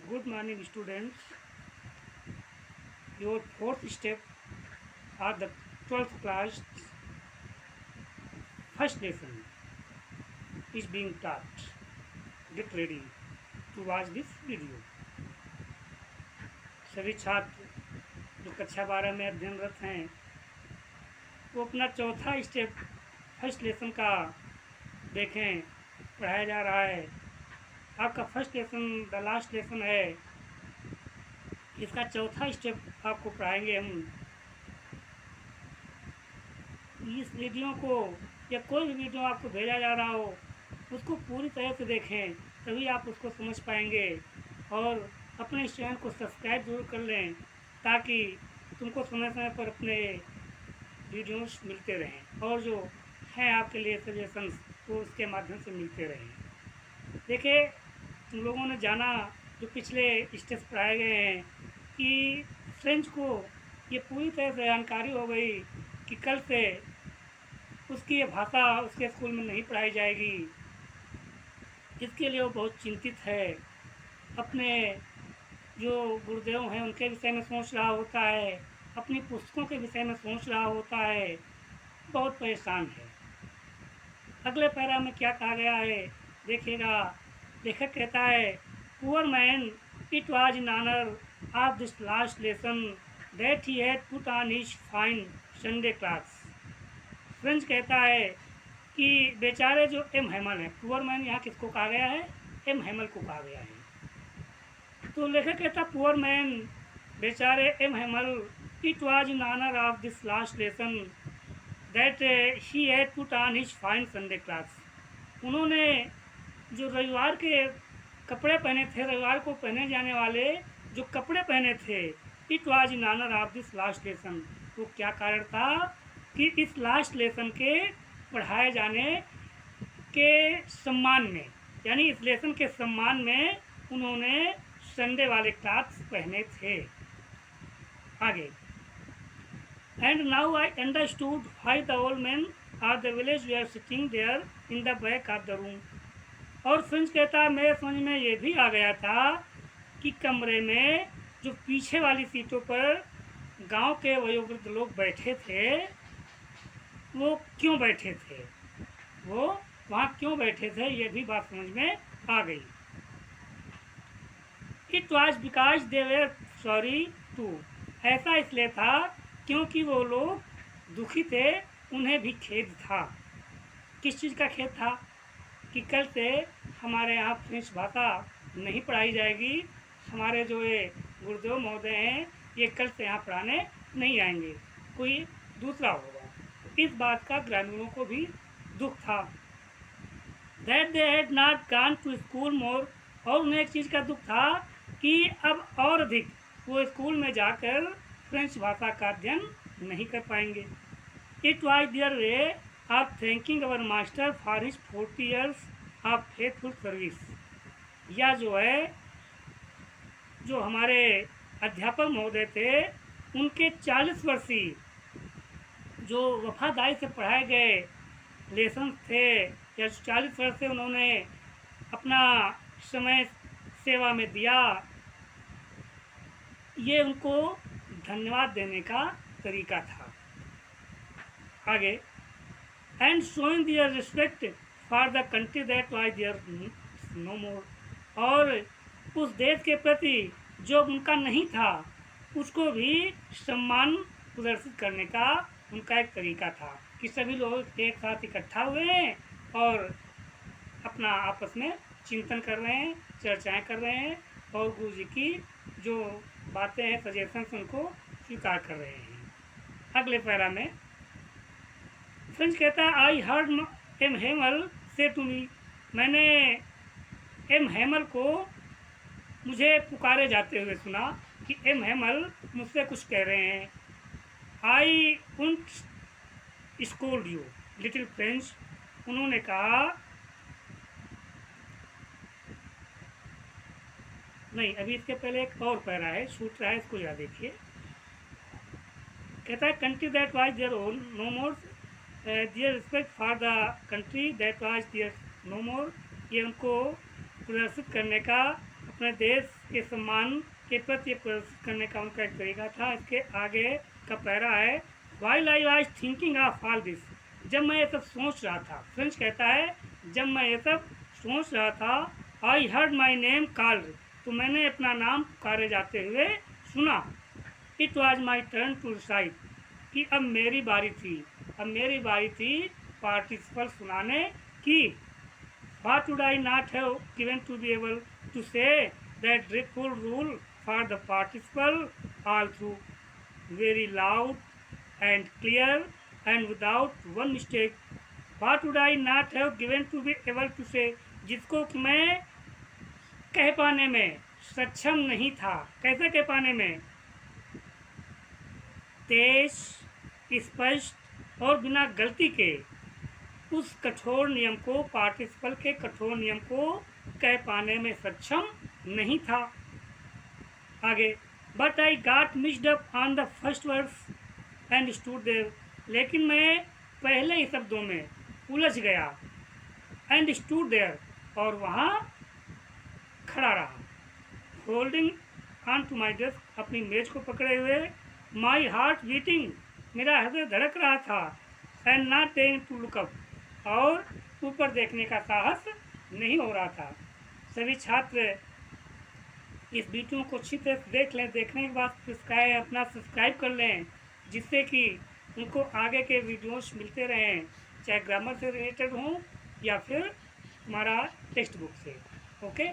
Good morning, students. Your fourth step are the 12th class first lesson is being taught. Get ready to watch this video. सभी छात्र जो कक्षा 12 में अध्ययनरत हैं वो अपना चौथा स्टेप फर्स्ट लेसन का देखें, पढ़ाया जा रहा है। आपका first lesson the last lesson है, इसका चौथा स्टेप आपको पढ़ाएंगे हम। इस वीडियो को या कोई भी वीडियो आपको भेजा जा रहा हो उसको पूरी तरह से देखें, तभी आप उसको समझ पाएंगे। और अपने इस चैनल को सब्सक्राइब जरूर कर लें ताकि तुमको समय समय पर अपने वीडियोस मिलते रहें और जो हैं आपके लिए सजेशंस वो उसके माध्यम से मिलते रहें। देखिए, तुम लोगों ने जाना जो पिछले स्टेप्स पढ़ाए गए हैं कि फ्रेंच को ये पूरी तरह से जानकारी हो गई कि कल से उसकी ये भाषा उसके स्कूल में नहीं पढ़ाई जाएगी। इसके लिए वो बहुत चिंतित है, अपने जो गुरुदेव हैं उनके विषय में सोच रहा होता है, अपनी पुस्तकों के विषय में सोच रहा होता है, बहुत परेशान है। अगले पैरा में क्या कहा गया है देखिएगा। लेखक कहता है, poor man, it was in honour of this last lesson that he had put on his fine Sunday clothes. French कहता है कि बेचारे जो एम हैमल हैं, पुअर मैन यहाँ किसको कहा गया है? एम हैमल को कहा गया है। तो लेखक कहता, पुअर मैन, बेचारे M Hamel, it was in honour of this last lesson that he had put on his fine Sunday clothes. उन्होंने जो रविवार के कपड़े पहने थे, रविवार को पहने जाने वाले जो कपड़े पहने थे, it was in honour of this last lesson. तो क्या कारण था कि इस लास्ट लेसन के पढ़ाए जाने के सम्मान में, यानी इस लेसन के सम्मान में उन्होंने संडे वाले क्लॉथ्स पहने थे। आगे, and now I understood why the old man of the village were sitting there in the back of the room. और फ्रेंच कहता है, मेरे समझ में ये भी आ गया था कि कमरे में जो पीछे वाली सीटों पर गांव के वयोवृद्ध लोग बैठे थे वो क्यों बैठे थे, वो वहाँ क्यों बैठे थे, ये भी बात समझ में आ गई। It was because they were sorry too. ऐसा इसलिए था क्योंकि वो लोग दुखी थे, उन्हें भी खेद था। किस चीज़ का खेद था? कि कल से हमारे यहाँ फ्रेंच भाषा नहीं पढ़ाई जाएगी, हमारे जो ये गुरुदेव महोदय हैं ये कल से यहाँ पढ़ाने नहीं आएंगे, कोई दूसरा होगा। इस बात का ग्रामीणों को भी दुख था। That they had not gone to school more. और उन्हें एक चीज़ का दुख था कि अब और अधिक वो स्कूल में जाकर फ्रेंच भाषा का अध्ययन नहीं कर पाएंगे। It was their way of thanking our master for his 40 years of faithful service. या जो है, जो हमारे अध्यापक महोदय थे उनके 40 वर्षीय जो वफादारी से पढ़ाए गए लेसन थे, या 40 वर्ष से उन्होंने अपना समय सेवा में दिया, ये उनको धन्यवाद देने का तरीका था। आगे, and showing their respect for the country that was there no more. और उस देश के प्रति जो उनका नहीं था उसको भी सम्मान प्रदर्शित करने का उनका एक तरीका था कि सभी लोग एक साथ इकट्ठा हुए हैं और अपना आपस में चिंतन कर रहे हैं, चर्चाएं कर रहे हैं और गुरु जी की जो बातें हैं, सजेशंस, उनको स्वीकार कर रहे हैं। अगले पैरा में फ्रेंच कहता है, आई हर्ड एम हैमल से टू मी। मैंने एम हैमल को मुझे पुकारे जाते हुए सुना कि एम हैमल मुझसे कुछ कह रहे हैं। I won't scold you little French. उन्होंने कहा, नहीं, अभी इसके पहले एक और पैरा है, छूट रहा है, इसको याद देखिए। कहता है, country that was their own no more, their respect for the country that was there no more. ये उनको प्रदर्शित करने का अपने देश के सम्मान के प्रति प्रदर्शित करने का उनका एक तरीका था। इसके आगे का पैरा है, while I was thinking of all this, जब मैं ये सब सोच रहा था। फ्रेंच कहता है, जब मैं ये सब सोच रहा था, I heard my name called, तो मैंने अपना नाम पुकारे जाते हुए सुना। It was my turn to recite, कि अब मेरी बारी थी पार्टिसिपल सुनाने की। What would I not have given to be able to say that dreadful rule for the participle all through, very loud and clear and without one mistake. What would I not have given to be able to say, जिसको मैं कह पाने में सक्षम नहीं था। कैसे कह पाने में? तेज, स्पष्ट और बिना गलती के उस कठोर नियम को, पार्टिसिपल के कठोर नियम को कह पाने में सक्षम नहीं था। आगे, but I got mixed up on the first words and stood there, लेकिन मैं पहले ही शब्दों में उलझ गया। एंड स्टूड देयर, और वहाँ खड़ा रहा। Holding on to my desk, अपनी मेज को पकड़े हुए। माई हार्ट बीटिंग, मेरा हृदय धड़क रहा था। And not daring to look up, और ऊपर देखने का साहस नहीं हो रहा था। सभी छात्र इस वीडियो को अच्छी तरह से देख लें। देखने के बाद अपना सब्सक्राइब कर लें, जिससे कि उनको आगे के वीडियोस मिलते रहें, चाहे ग्रामर से रिलेटेड हों या फिर हमारा टेक्स्ट बुक से। ओके।